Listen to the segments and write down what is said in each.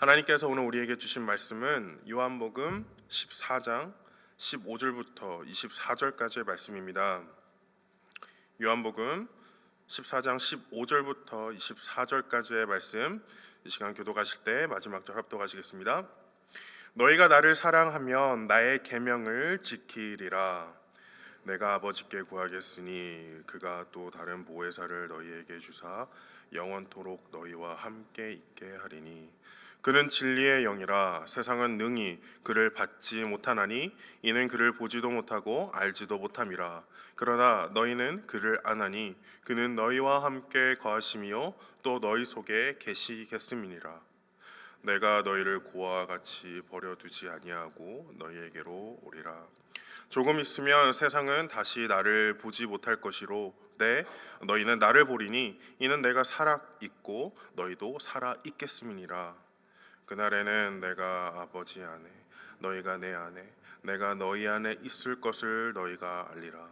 하나님께서 오늘 우리에게 주신 말씀은 요한복음 14장 15절부터 24절까지의 말씀입니다. 요한복음 14장 15절부터 24절까지의 말씀, 이 시간 교독하실 때 마지막 절 합독하시겠습니다. 너희가 나를 사랑하면 나의 계명을 지키리라. 내가 아버지께 구하겠으니 그가 또 다른 보혜사를 너희에게 주사 영원토록 너희와 함께 있게 하리니 그는 진리의 영이라. 세상은 능히 그를 받지 못하나니 이는 그를 보지도 못하고 알지도 못함이라. 그러나 너희는 그를 아나니 그는 너희와 함께 거하심이요 또 너희 속에 계시겠음이니라. 내가 너희를 고아와 같이 버려두지 아니하고 너희에게로 오리라. 조금 있으면 세상은 다시 나를 보지 못할 것이로 너희는 나를 보리니 이는 내가 살아 있고 너희도 살아 있겠음이니라. 그날에는 내가 아버지 안에 너희가 내 안에 내가 너희 안에 있을 것을 너희가 알리라.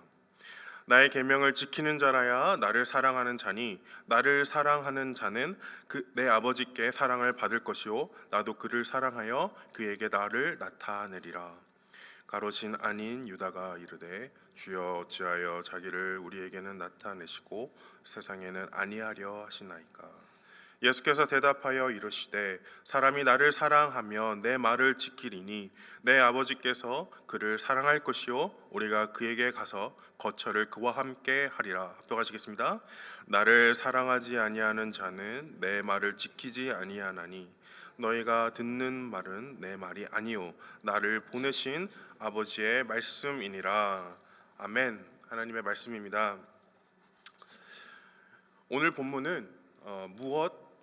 나의 계명을 지키는 자라야 나를 사랑하는 자니 나를 사랑하는 자는 내 아버지께 사랑을 받을 것이요 나도 그를 사랑하여 그에게 나를 나타내리라. 가로진 아닌 유다가 이르되 주여 어찌하여 자기를 우리에게는 나타내시고 세상에는 아니하려 하시나이까. 예수께서 대답하여 이르시되 사람이 나를 사랑하면 내 말을 지키리니 내 아버지께서 그를 사랑할 것이요 우리가 그에게 가서 거처를 그와 함께 하리라. 합독하시겠습니다. 나를 사랑하지 아니하는 자는 내 말을 지키지 아니하나니 너희가 듣는 말은 내 말이 아니요 나를 보내신 아버지의 말씀이니라. 아멘. 하나님의 말씀입니다. 오늘 본문은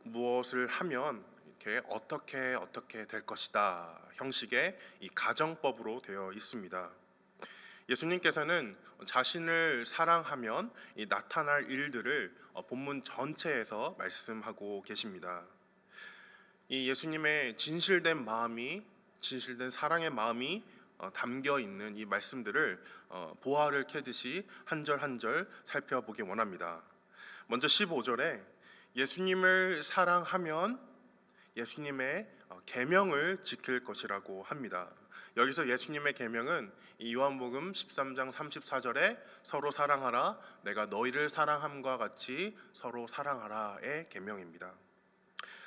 무엇을 하면 이렇게 어떻게 될 것이다 형식의 이 가정법으로 되어 있습니다. 예수님께서는 자신을 사랑하면 나타날 일들을 본문 전체에서 말씀하고 계십니다. 이 예수님의 진실된 사랑의 마음이 담겨 있는 이 말씀들을 보화를 캐듯이 한 절 한 절 살펴보기 원합니다. 먼저 15절에 예수님을 사랑하면 예수님의 계명을 지킬 것이라고 합니다. 여기서 예수님의 계명은 이 요한복음 13장 34절에 서로 사랑하라 내가 너희를 사랑함과 같이 서로 사랑하라의 계명입니다.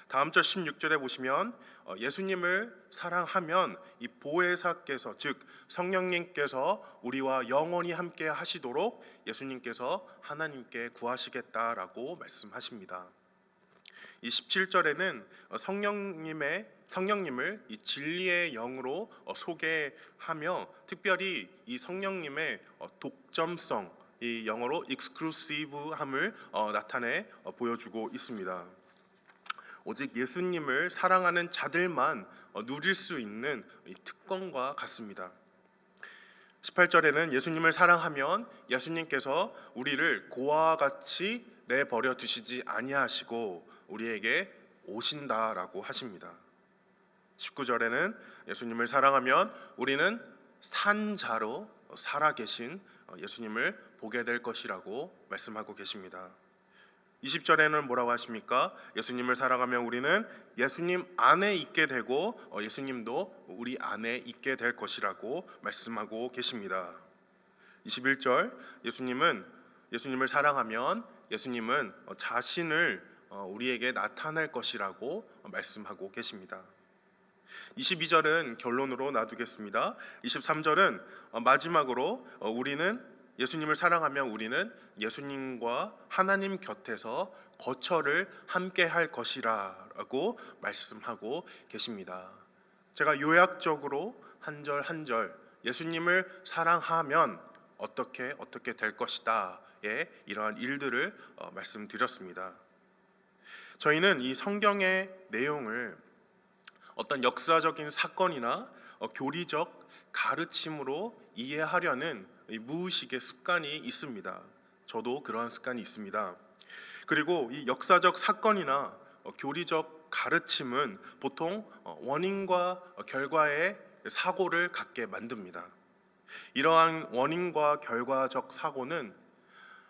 다음 절 16절에 보시면 예수님을 사랑하면 이 보혜사께서 즉 성령님께서 우리와 영원히 함께 하시도록 예수님께서 하나님께 구하시겠다라고 말씀하십니다. 이 17절에는 성령님을 이 진리의 영으로 소개하며 특별히 이 성령님의 독점성, 이 영어로 exclusive함을 나타내 보여주고 있습니다. 오직 예수님을 사랑하는 자들만 누릴 수 있는 특권과 같습니다. 18절에는 예수님을 사랑하면 예수님께서 우리를 고아와 같이 내버려 두시지 아니하시고 우리에게 오신다라고 하십니다. 19절에는 예수님을 사랑하면 우리는 산자로 살아계신 예수님을 보게 될 것이라고 말씀하고 계십니다. 20절에는 뭐라고 하십니까? 예수님을 사랑하면 우리는 예수님 안에 있게 되고 예수님도 우리 안에 있게 될 것이라고 말씀하고 계십니다. 21절 예수님을 사랑하면 예수님은 자신을 우리에게 나타낼 것이라고 말씀하고 계십니다. 22절은 결론으로 놔두겠습니다. 23절은 마지막으로 예수님을 사랑하면 우리는 예수님과 하나님 곁에서 거처를 함께 할 것이라고 말씀하고 계십니다. 제가 요약적으로 한 절 한 절 예수님을 사랑하면 어떻게 될 것이다의 이러한 일들을 말씀드렸습니다. 저희는 이 성경의 내용을 어떤 역사적인 사건이나 교리적 가르침으로 이해하려는 무의식의 습관이 있습니다. 저도 그러한 습관이 있습니다. 그리고 이 역사적 사건이나 교리적 가르침은 보통 원인과 결과의 사고를 갖게 만듭니다. 이러한 원인과 결과적 사고는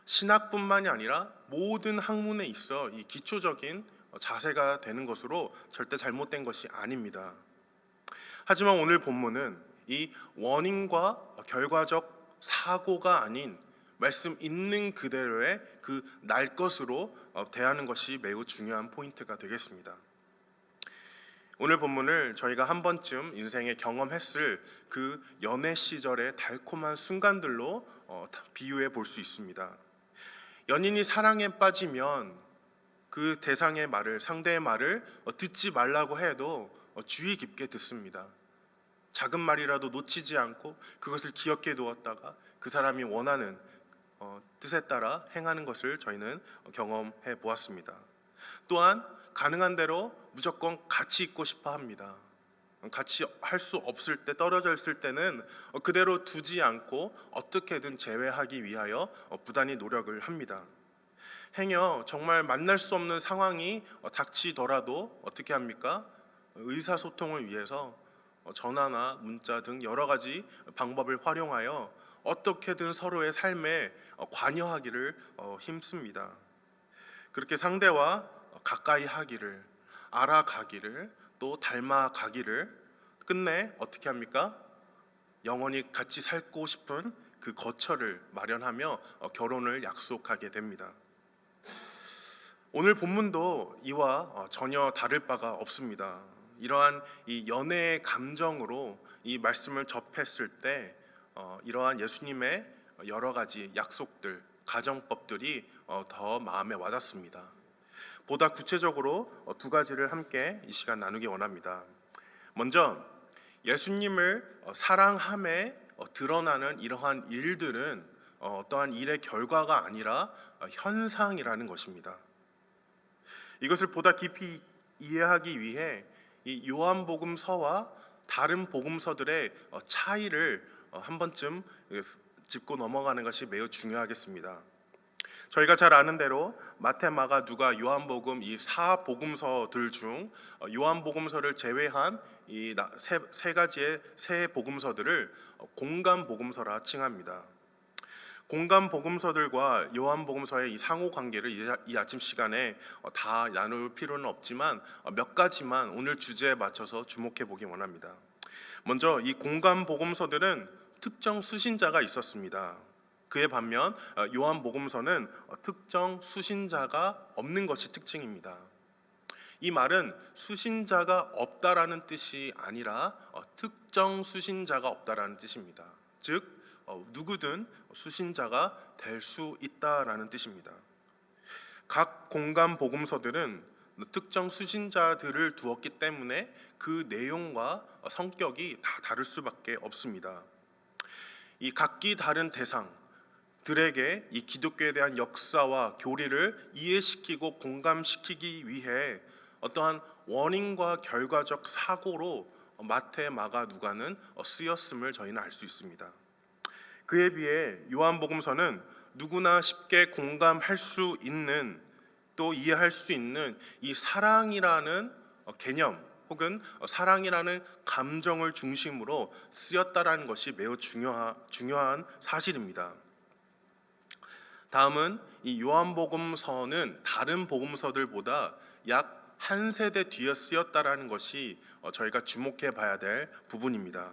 신학뿐만이 아니라 모든 학문에 있어 이 기초적인 자세가 되는 것으로 절대 잘못된 것이 아닙니다. 하지만 오늘 본문은 이 원인과 결과적 사고가 아닌 말씀 있는 그대로의 그 날 것으로 대하는 것이 매우 중요한 포인트가 되겠습니다. 오늘 본문을 저희가 한 번쯤 인생에 경험했을 그 연애 시절의 달콤한 순간들로 비유해 볼 수 있습니다. 연인이 사랑에 빠지면 그 대상의 말을, 상대의 말을 듣지 말라고 해도 주의 깊게 듣습니다. 작은 말이라도 놓치지 않고 그것을 기억해 두었다가 그 사람이 원하는 뜻에 따라 행하는 것을 저희는 경험해 보았습니다. 또한 가능한 대로 무조건 같이 있고 싶어 합니다. 같이 할 수 없을 때, 떨어져 있을 때는 그대로 두지 않고 어떻게든 제외하기 위하여 부단히 노력을 합니다. 행여 정말 만날 수 없는 상황이 닥치더라도 어떻게 합니까? 의사소통을 위해서 전화나 문자 등 여러 가지 방법을 활용하여 어떻게든 서로의 삶에 관여하기를 힘씁니다. 그렇게 상대와 가까이 하기를, 알아가기를, 또 닮아가기를, 끝내 어떻게 합니까? 영원히 같이 살고 싶은 그 거처를 마련하며 결혼을 약속하게 됩니다. 오늘 본문도 이와 전혀 다를 바가 없습니다. 이러한 이 연애의 감정으로 이 말씀을 접했을 때 이러한 예수님의 여러 가지 약속들, 가정법들이 더 마음에 와닿습니다. 보다 구체적으로 두 가지를 함께 이 시간 나누기 원합니다. 먼저 예수님을 사랑함에 드러나는 이러한 일들은 어떠한 일의 결과가 아니라 현상이라는 것입니다. 이것을 보다 깊이 이해하기 위해 이 요한복음서와 다른 복음서들의 차이를 한 번쯤 짚고 넘어가는 것이 매우 중요하겠습니다. 저희가 잘 아는 대로 마태, 마가, 누가, 요한복음 이 4복음서들 중 요한복음서를 제외한 이 세 가지의 새 복음서들을 공간 복음서라 칭합니다. 공간 복음서들과 요한복음서의 이 상호 관계를 이 아침 시간에 다 나눌 필요는 없지만 몇 가지만 오늘 주제에 맞춰서 주목해 보기 원합니다. 먼저 이 공간 복음서들은 특정 수신자가 있었습니다. 그에 반면 요한복음서는 특정 수신자가 없는 것이 특징입니다. 이 말은 수신자가 없다라는 뜻이 아니라 특정 수신자가 없다라는 뜻입니다. 즉 누구든 수신자가 될 수 있다라는 뜻입니다. 각 공간 복음서들은 특정 수신자들을 두었기 때문에 그 내용과 성격이 다 다를 수밖에 없습니다. 이 각기 다른 대상들에게 이 기독교에 대한 역사와 교리를 이해시키고 공감시키기 위해 어떠한 원인과 결과적 사고로 마태, 마가, 누가는 쓰였음을 저희는 알 수 있습니다. 그에 비해 요한복음서는 누구나 쉽게 공감할 수 있는, 또 이해할 수 있는 이 사랑이라는 개념 혹은 사랑이라는 감정을 중심으로 쓰였다라는 것이 매우 중요한 사실입니다. 다음은 이 요한복음서는 다른 복음서들보다 약 한 세대 뒤에 쓰였다라는 것이 저희가 주목해 봐야 될 부분입니다.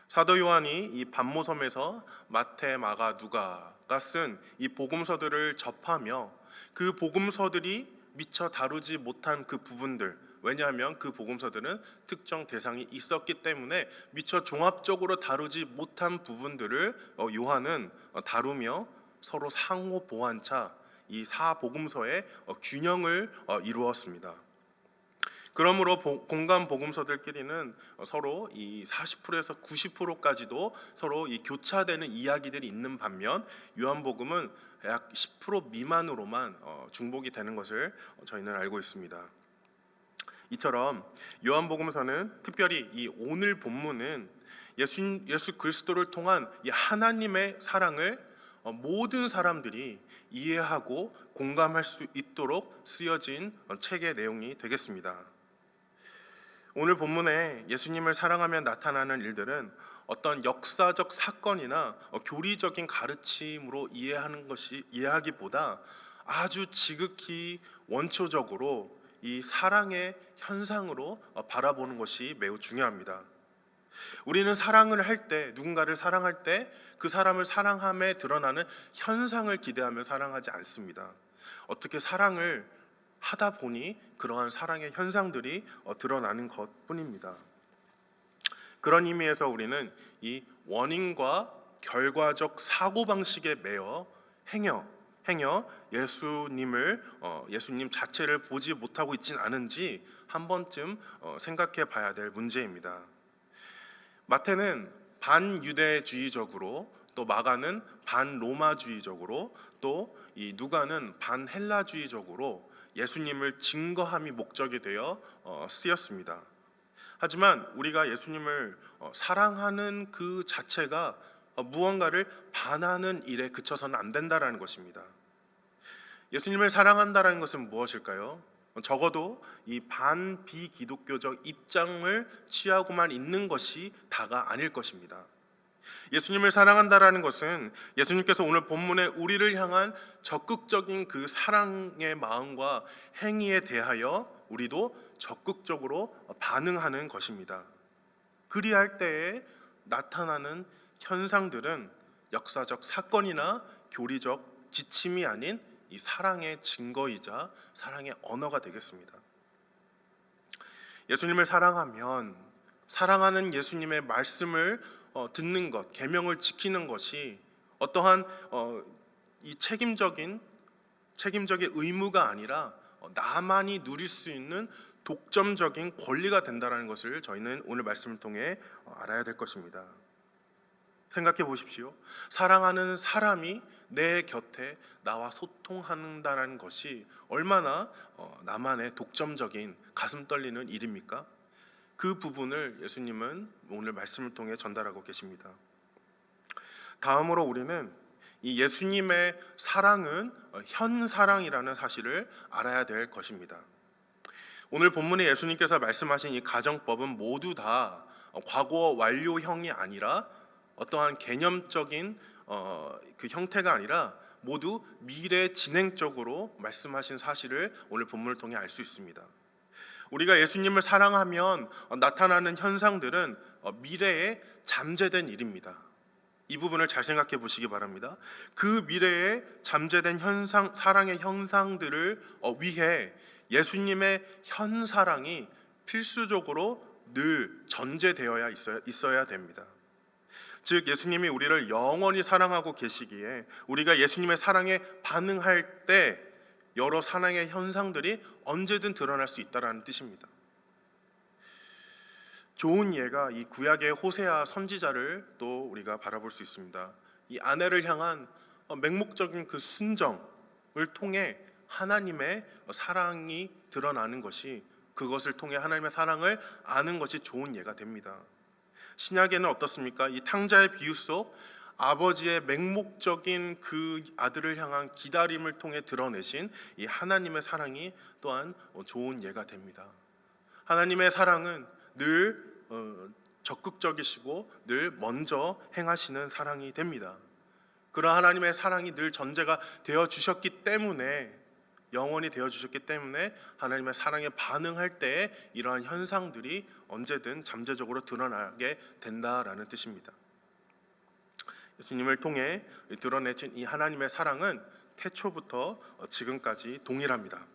사도 요한이 이 반모섬에서 마태, 마가, 누가가 쓴 이 복음서들을 접하며 그 복음서들이 미처 다루지 못한 그 부분들, 왜냐하면 그 복음서들은 특정 대상이 있었기 때문에 미처 종합적으로 다루지 못한 부분들을 요한은 다루며 서로 상호 보완차 이 사복음서의 균형을 이루었습니다. 그러므로 공간 복음서들끼리는 서로 이 40%에서 90%까지도 서로 이 교차되는 이야기들이 있는 반면 요한복음은 약 10% 미만으로만 중복이 되는 것을 저희는 알고 있습니다. 이처럼 요한복음서는 특별히 이 오늘 본문은 예수 그리스도를 통한 이 하나님의 사랑을 모든 사람들이 이해하고 공감할 수 있도록 쓰여진 책의 내용이 되겠습니다. 오늘 본문에 예수님을 사랑하며 나타나는 일들은 어떤 역사적 사건이나 교리적인 가르침으로 이해하기보다 아주 지극히 원초적으로 이 사랑의 현상으로 바라보는 것이 매우 중요합니다. 우리는 사랑을 할 때, 누군가를 사랑할 때 그 사람을 사랑함에 드러나는 현상을 기대하며 사랑하지 않습니다. 어떻게 사랑을 하다 보니 그러한 사랑의 현상들이 드러나는 것뿐입니다. 그런 의미에서 우리는 이 원인과 결과적 사고방식에 매여 행여 예수님 자체를 보지 못하고 있진 않은지 한 번쯤 생각해 봐야 될 문제입니다. 마태는 반유대주의적으로, 또 마가는 반로마주의적으로, 또 이 누가는 반헬라주의적으로 예수님을 증거함이 목적이 되어 쓰였습니다. 하지만 우리가 예수님을 사랑하는 그 자체가 무언가를 반하는 일에 그쳐서는 안 된다라는 것입니다. 예수님을 사랑한다라는 것은 무엇일까요? 적어도 이 반비기독교적 입장을 취하고만 있는 것이 다가 아닐 것입니다. 예수님을 사랑한다라는 것은 예수님께서 오늘 본문에 우리를 향한 적극적인 그 사랑의 마음과 행위에 대하여 우리도 적극적으로 반응하는 것입니다. 그리할 때에 나타나는 현상들은 역사적 사건이나 교리적 지침이 아닌 이 사랑의 증거이자 사랑의 언어가 되겠습니다. 예수님을 사랑하면 사랑하는 예수님의 말씀을 듣는 것, 계명을 지키는 것이 어떠한 이 책임적인 의무가 아니라 나만이 누릴 수 있는 독점적인 권리가 된다는 것을 저희는 오늘 말씀을 통해 알아야 될 것입니다. 생각해 보십시오. 사랑하는 사람이 내 곁에 나와 소통한다는 것이 얼마나 나만의 독점적인 가슴 떨리는 일입니까? 그 부분을 예수님은 오늘 말씀을 통해 전달하고 계십니다. 다음으로 우리는 이 예수님의 사랑은 현사랑이라는 사실을 알아야 될 것입니다. 오늘 본문에 예수님께서 말씀하신 이 가정법은 모두 다 과거 완료형이 아니라 어떠한 개념적인 그 형태가 아니라 모두 미래 진행적으로 말씀하신 사실을 오늘 본문을 통해 알 수 있습니다. 우리가 예수님을 사랑하면 나타나는 현상들은 미래에 잠재된 일입니다. 이 부분을 잘 생각해 보시기 바랍니다. 그 미래에 잠재된 사랑의 현상들을 위해 예수님의 현사랑이 필수적으로 늘 전제되어야 있어야 됩니다. 즉 예수님이 우리를 영원히 사랑하고 계시기에 우리가 예수님의 사랑에 반응할 때 여러 사랑의 현상들이 언제든 드러날 수 있다는 뜻입니다. 좋은 예가 이 구약의 호세아 선지자를 또 우리가 바라볼 수 있습니다. 이 아내를 향한 맹목적인 그 순정을 통해 하나님의 사랑이 드러나는 것이, 그것을 통해 하나님의 사랑을 아는 것이 좋은 예가 됩니다. 신약에는 어떻습니까? 이 탕자의 비유 속 아버지의 맹목적인 그 아들을 향한 기다림을 통해 드러내신 이 하나님의 사랑이 또한 좋은 예가 됩니다. 하나님의 사랑은 늘 적극적이시고 늘 먼저 행하시는 사랑이 됩니다. 그런 하나님의 사랑이 늘 전제가 되어 주셨기 때문에, 영원히 되어 주셨기 때문에 하나님의 사랑에 반응할 때에 이러한 현상들이 언제든 잠재적으로 드러나게 된다라는 뜻입니다. 예수님을 통해 드러내진 이 하나님의 사랑은 태초부터 지금까지 동일합니다.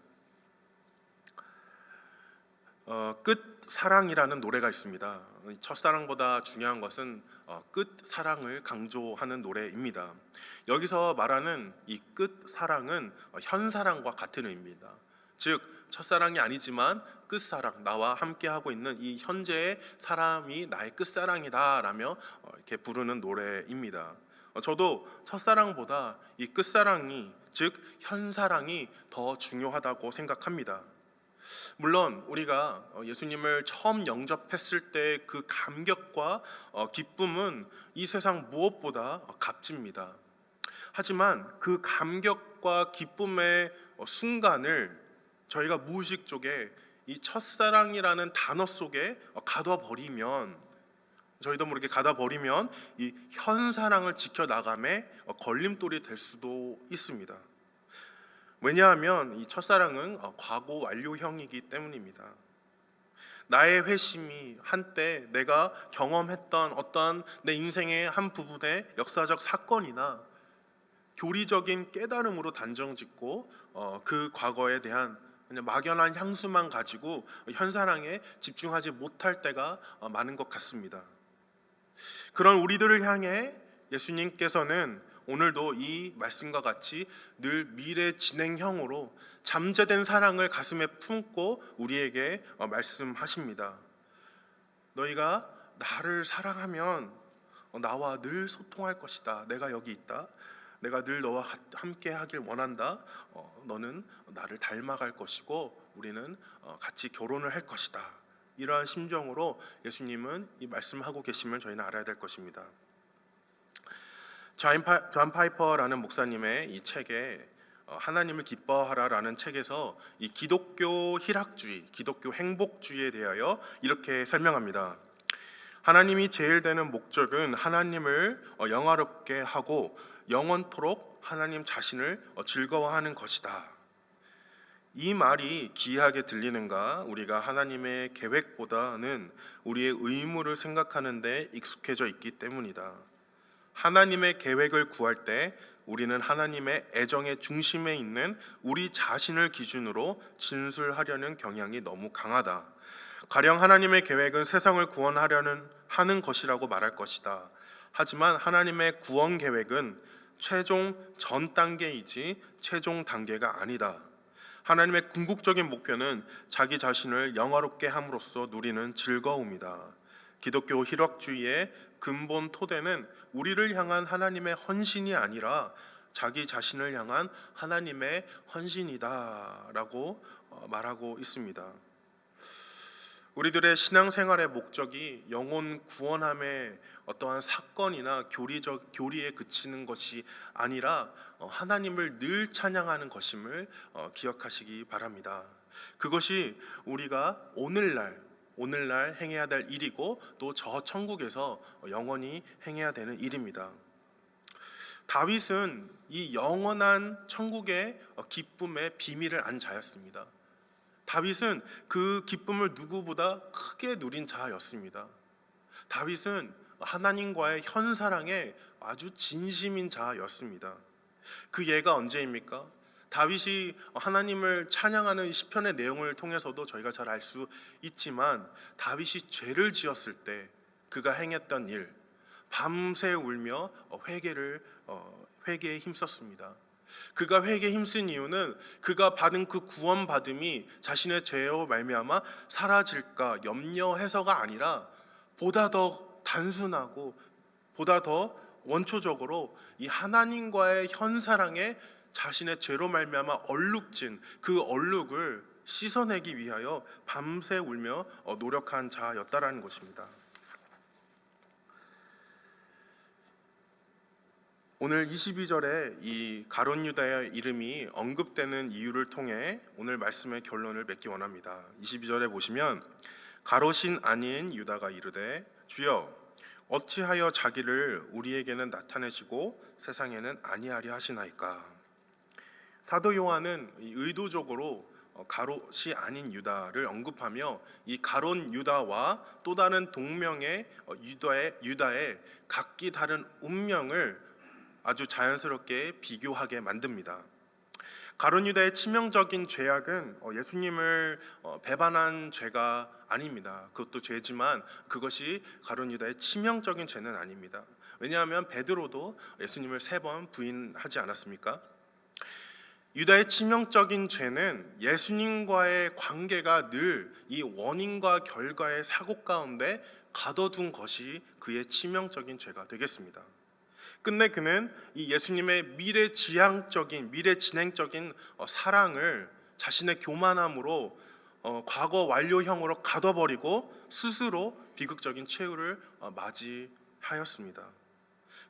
끝사랑이라는 노래가 있습니다. 첫사랑보다 중요한 것은 끝사랑을 강조하는 노래입니다. 여기서 말하는 이 끝사랑은 현사랑과 같은 의미입니다. 즉 첫사랑이 아니지만 끝사랑, 나와 함께하고 있는 이 현재의 사람이 나의 끝사랑이다 라며 이렇게 부르는 노래입니다. 저도 첫사랑보다 이 끝사랑이, 즉 현사랑이 더 중요하다고 생각합니다. 물론 우리가 예수님을 처음 영접했을 때 그 감격과 기쁨은 이 세상 무엇보다 값집니다. 하지만 그 감격과 기쁨의 순간을 저희가 무의식 쪽에 이 첫사랑이라는 단어 속에 가둬버리면, 저희도 모르게 가둬버리면 이 현사랑을 지켜나감에 걸림돌이 될 수도 있습니다. 왜냐하면 이 첫사랑은 과거 완료형이기 때문입니다. 나의 회심이 한때 내가 경험했던 어떤 내 인생의 한 부분의 역사적 사건이나 교리적인 깨달음으로 단정짓고 그 과거에 대한 그냥 막연한 향수만 가지고 현사랑에 집중하지 못할 때가 많은 것 같습니다. 그런 우리들을 향해 예수님께서는 오늘도 이 말씀과 같이 늘 미래 진행형으로 잠재된 사랑을 가슴에 품고 우리에게 말씀하십니다. 너희가 나를 사랑하면 나와 늘 소통할 것이다. 내가 여기 있다. 내가 늘 너와 함께 하길 원한다. 너는 나를 닮아갈 것이고 우리는 같이 결혼을 할 것이다. 이러한 심정으로 예수님은 이 말씀하고 계심을 저희는 알아야 될 것입니다. 존 파이퍼라는 목사님의 이 책에 하나님을 기뻐하라라는 책에서 이 기독교 희락주의, 기독교 행복주의에 대하여 이렇게 설명합니다. 하나님이 제일 되는 목적은 하나님을 영화롭게 하고 영원토록 하나님 자신을 즐거워하는 것이다. 이 말이 기이하게 들리는가? 우리가 하나님의 계획보다는 우리의 의무를 생각하는 데 익숙해져 있기 때문이다. 하나님의 계획을 구할 때 우리는 하나님의 애정의 중심에 있는 우리 자신을 기준으로 진술하려는 경향이 너무 강하다. 가령 하나님의 계획은 세상을 구원하려는 하는 것이라고 말할 것이다. 하지만 하나님의 구원 계획은 최종 전 단계이지 최종 단계가 아니다. 하나님의 궁극적인 목표는 자기 자신을 영화롭게 함으로써 누리는 즐거움이다. 기독교 희락주의의 근본 토대는 우리를 향한 하나님의 헌신이 아니라 자기 자신을 향한 하나님의 헌신이다라고 말하고 있습니다. 우리들의 신앙생활의 목적이 영혼 구원함의 어떠한 사건이나 교리에 그치는 것이 아니라 하나님을 늘 찬양하는 것임을 기억하시기 바랍니다. 그것이 우리가 오늘날 행해야 될 일이고 또 저 천국에서 영원히 행해야 되는 일입니다. 다윗은 이 영원한 천국의 기쁨의 비밀을 안 자였습니다. 다윗은 그 기쁨을 누구보다 크게 누린 자였습니다. 다윗은 하나님과의 현사랑에 아주 진심인 자였습니다. 그 예가 언제입니까? 다윗이 하나님을 찬양하는 시편의 내용을 통해서도 저희가 잘 알 수 있지만 다윗이 죄를 지었을 때 그가 행했던 일, 밤새 울며 회개에 힘썼습니다. 그가 회개에 힘쓴 이유는 그가 받은 그 구원받음이 자신의 죄로 말미암아 사라질까 염려해서가 아니라 보다 더 단순하고 보다 더 원초적으로 이 하나님과의 현사랑에 자신의 죄로 말미암아 얼룩진 그 얼룩을 씻어내기 위하여 밤새 울며 노력한 자였다라는 것입니다. 오늘 22절에 이 가룟 유다의 이름이 언급되는 이유를 통해 오늘 말씀의 결론을 맺기 원합니다. 22절에 보시면 가롯인 아닌 유다가 이르되 주여 어찌하여 자기를 우리에게는 나타내시고 세상에는 아니하려 하시나이까. 사도 요한은 의도적으로 가롯이 아닌 유다를 언급하며 이 가롯 유다와 또 다른 동명의 유다의 각기 다른 운명을 아주 자연스럽게 비교하게 만듭니다. 가룟 유다의 치명적인 죄악은 예수님을 배반한 죄가 아닙니다. 그것도 죄지만 그것이 가룟 유다의 치명적인 죄는 아닙니다. 왜냐하면 베드로도 예수님을 3번 부인하지 않았습니까? 유다의 치명적인 죄는 예수님과의 관계가 늘 이 원인과 결과의 사고 가운데 가둬둔 것이 그의 치명적인 죄가 되겠습니다. 끝내 그는 이 예수님의 미래지향적인 미래진행적인 사랑을 자신의 교만함으로 과거 완료형으로 가둬버리고 스스로 비극적인 최후를 맞이하였습니다.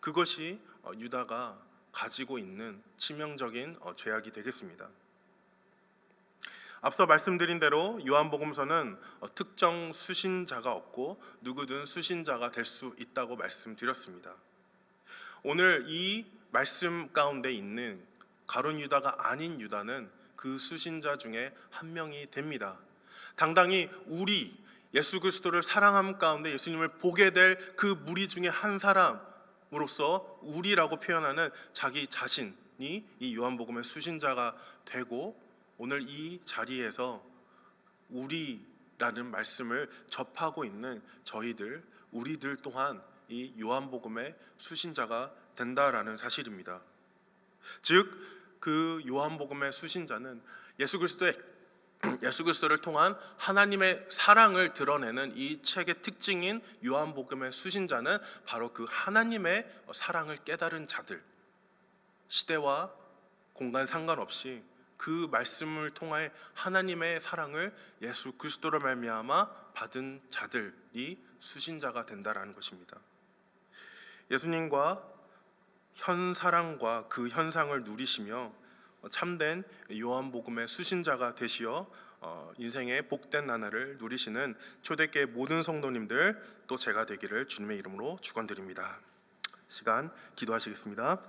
그것이 유다가 가지고 있는 치명적인 죄악이 되겠습니다. 앞서 말씀드린 대로 요한복음서는 특정 수신자가 없고 누구든 수신자가 될 수 있다고 말씀드렸습니다. 오늘 이 말씀 가운데 있는 가룟 유다가 아닌 유다는 그 수신자 중에 한 명이 됩니다. 당당히 우리 예수 그리스도를 사랑함 가운데 예수님을 보게 될 그 무리 중에 한 사람으로서 우리라고 표현하는 자기 자신이 이 요한복음의 수신자가 되고, 오늘 이 자리에서 우리라는 말씀을 접하고 있는 우리들 또한 이 요한복음의 수신자가 된다라는 사실입니다. 즉 그 요한복음의 수신자는 예수 그리스도를 통한 하나님의 사랑을 드러내는 이 책의 특징인 요한복음의 수신자는 바로 그 하나님의 사랑을 깨달은 자들, 시대와 공간 상관없이 그 말씀을 통해 하나님의 사랑을 예수 그리스도로 말미암아 받은 자들이 수신자가 된다라는 것입니다. 예수님과 현사랑과 그 현상을 누리시며 참된 요한복음의 수신자가 되시어 인생의 복된 나날을 누리시는 초대교회 모든 성도님들, 또 제가 되기를 주님의 이름으로 축원드립니다. 시간 기도하시겠습니다.